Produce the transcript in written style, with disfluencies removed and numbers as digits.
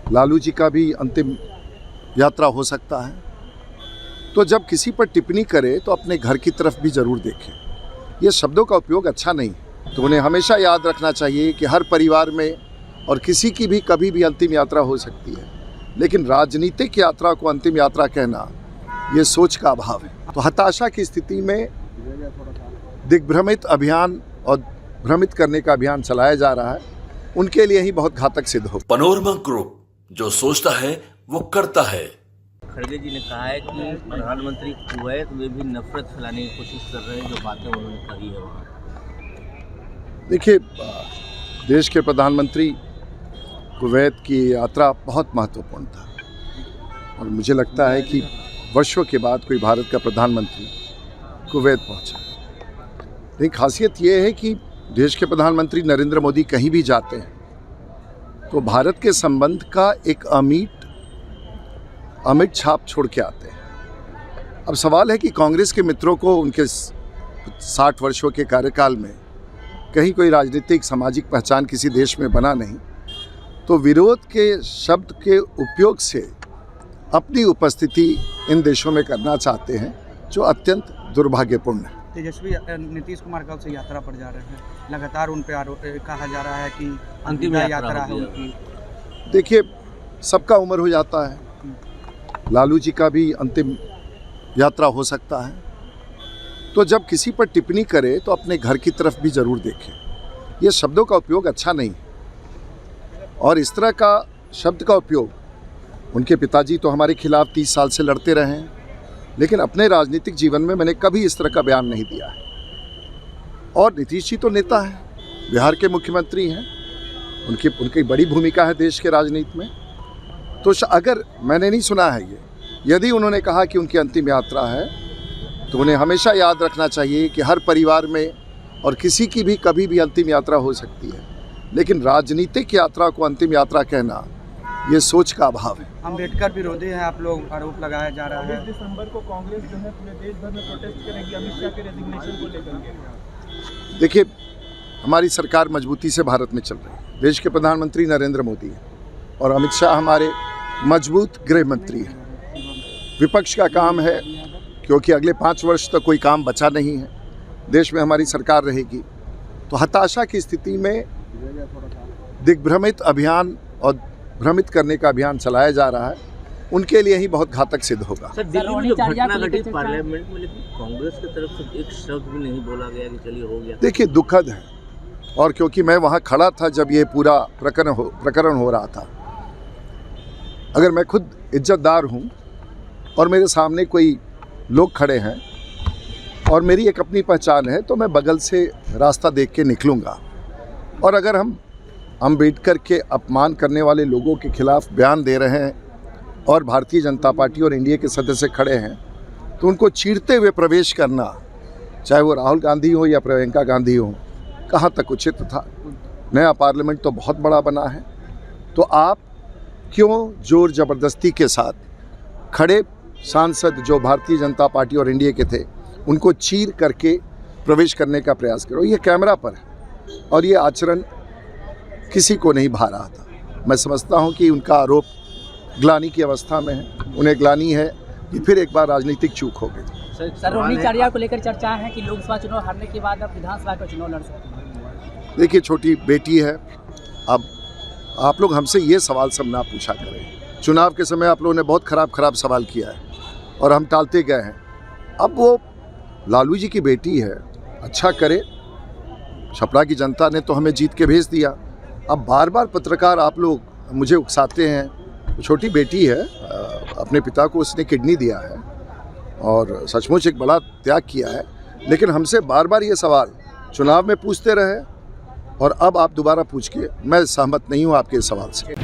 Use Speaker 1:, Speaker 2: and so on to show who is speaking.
Speaker 1: लालू जी का भी अंतिम यात्रा हो सकता है। तो जब किसी पर टिप्पणी करे तो अपने घर की तरफ भी ज़रूर देखें। ये शब्दों का उपयोग अच्छा नहीं है। तो उन्हें हमेशा याद रखना चाहिए कि हर परिवार में और किसी की भी कभी भी अंतिम यात्रा हो सकती है, लेकिन राजनीतिक यात्रा को अंतिम यात्रा कहना ये सोच का अभाव है। तो हताशा की स्थिति में दिग्भ्रमित अभियान और भ्रमित करने का अभियान चलाया जा रहा है, उनके लिए ही बहुत घातक सिद्ध हो।
Speaker 2: पनोरमा ग्रुप, जो सोचता है वो करता है।
Speaker 3: खड़गे जी ने कहा है कि प्रधानमंत्री कुवैत में भी नफरत फैलाने की कोशिश कर रहे हैं, जो बातें उन्होंने कही है वहाँ।
Speaker 1: देखिए, देश के प्रधानमंत्री कुवैत की यात्रा बहुत महत्वपूर्ण था और मुझे लगता है कि वर्षों के बाद कोई भारत का प्रधानमंत्री कुवैत पहुंचा। लेकिन खासियत ये है कि देश के प्रधानमंत्री नरेंद्र मोदी कहीं भी जाते हैं तो भारत के संबंध का एक अमिट छाप छोड़ के आते हैं। अब सवाल है कि कांग्रेस के मित्रों को उनके 60 वर्षों के कार्यकाल में कहीं कोई राजनीतिक सामाजिक पहचान किसी देश में बना नहीं, तो विरोध के शब्द के उपयोग से अपनी उपस्थिति इन देशों में करना चाहते हैं, जो अत्यंत दुर्भाग्यपूर्ण है।
Speaker 4: तेजस्वी नीतीश कुमार कल से यात्रा पर जा रहे हैं, लगातार उन पर आरोप कहा जा रहा है कि
Speaker 3: अंतिम
Speaker 4: यात्रा है उनकी।
Speaker 1: देखिए, सबका उम्र हो जाता है। लालू जी का भी अंतिम यात्रा हो सकता है। तो जब किसी पर टिप्पणी करे तो अपने घर की तरफ भी ज़रूर देखें। ये शब्दों का उपयोग अच्छा नहीं है और इस तरह का शब्द का उपयोग, उनके पिताजी तो हमारे खिलाफ 30 साल से लड़ते रहे हैं, लेकिन अपने राजनीतिक जीवन में मैंने कभी इस तरह का बयान नहीं दिया है। और नीतीश जी तो नेता हैं, बिहार के मुख्यमंत्री हैं, उनकी बड़ी भूमिका है देश के राजनीति में। तो अगर मैंने नहीं सुना है यदि उन्होंने कहा कि उनकी अंतिम यात्रा है, तो उन्हें हमेशा याद रखना चाहिए कि हर परिवार में और किसी की भी कभी भी अंतिम यात्रा हो सकती है, लेकिन राजनीतिक यात्रा को अंतिम यात्रा कहना ये सोच का अभाव है।
Speaker 4: अम्बेडकर विरोधी हैं आप लोग, आरोप लगाया जा रहा है।
Speaker 5: 20 दिसंबर को कांग्रेस जो है पूरे देश भर में प्रोटेस्ट करेगी अमित शाह के रेजिग्नेशन को लेकर।
Speaker 1: देखिए, हमारी सरकार मजबूती से भारत में चल रही है। देश के प्रधानमंत्री नरेंद्र मोदी हैं और अमित शाह हमारे मजबूत गृह मंत्री हैं। विपक्ष का काम है, क्योंकि अगले 5 वर्ष तक कोई काम बचा नहीं है, देश में हमारी सरकार रहेगी, तो हताशा की स्थिति में दिग्भ्रमित अभियान और भ्रमित करने का अभियान चलाया जा रहा है, उनके लिए ही बहुत घातक सिद्ध होगा।
Speaker 3: सर, दिल्ली में जो घटना घटी पार्लियामेंट में, लेकिन कांग्रेस की तरफ से एक शब्द भी नहीं बोला गया कि चलिए हो गया।
Speaker 1: देखिए, दुखद है, और क्योंकि मैं वहाँ खड़ा था जब ये पूरा प्रकरण हो रहा था। अगर मैं खुद इज्जतदार हूँ और मेरे सामने कोई लोग खड़े हैं और मेरी एक अपनी पहचान है, तो मैं बगल से रास्ता देख के निकलूँगा। और अगर हम अम्बेडकर के अपमान करने वाले लोगों के खिलाफ बयान दे रहे हैं और भारतीय जनता पार्टी और एनडीए के सदस्य खड़े हैं, तो उनको चीरते हुए प्रवेश करना, चाहे वो राहुल गांधी हो या प्रियंका गांधी हो, कहाँ तक उचित था। नया पार्लियामेंट तो बहुत बड़ा बना है, तो आप क्यों जोर ज़बरदस्ती के साथ खड़े सांसद जो भारतीय जनता पार्टी और एनडीए के थे, उनको चीर करके प्रवेश करने का प्रयास करो। ये कैमरा पर है और ये आचरण किसी को नहीं भा रहा था। मैं समझता हूँ कि उनका आरोप ग्लानि की अवस्था में है, उन्हें ग्लानि है कि फिर एक बार राजनीतिक चूक हो गई।
Speaker 6: सर, रोहिणी चारिया को लेकर चर्चा है कि लोकसभा चुनाव हारने के बाद अब विधानसभा का चुनाव लड़ सकते हैं।
Speaker 1: देखिए, छोटी बेटी है। अब आप लोग हमसे ये सवाल सब ना पूछा करें। चुनाव के समय आप लोगों ने बहुत खराब सवाल किया है और हम टालते गए हैं। अब वो लालू जी की बेटी है, अच्छा करे। छपरा की जनता ने तो हमें जीत के भेज दिया। अब बार बार पत्रकार आप लोग मुझे उकसाते हैं। छोटी बेटी है, अपने पिता को उसने किडनी दिया है और सचमुच एक बड़ा त्याग किया है, लेकिन हमसे बार बार ये सवाल चुनाव में पूछते रहे और अब आप दोबारा पूछ के, मैं सहमत नहीं हूँ आपके इस सवाल से।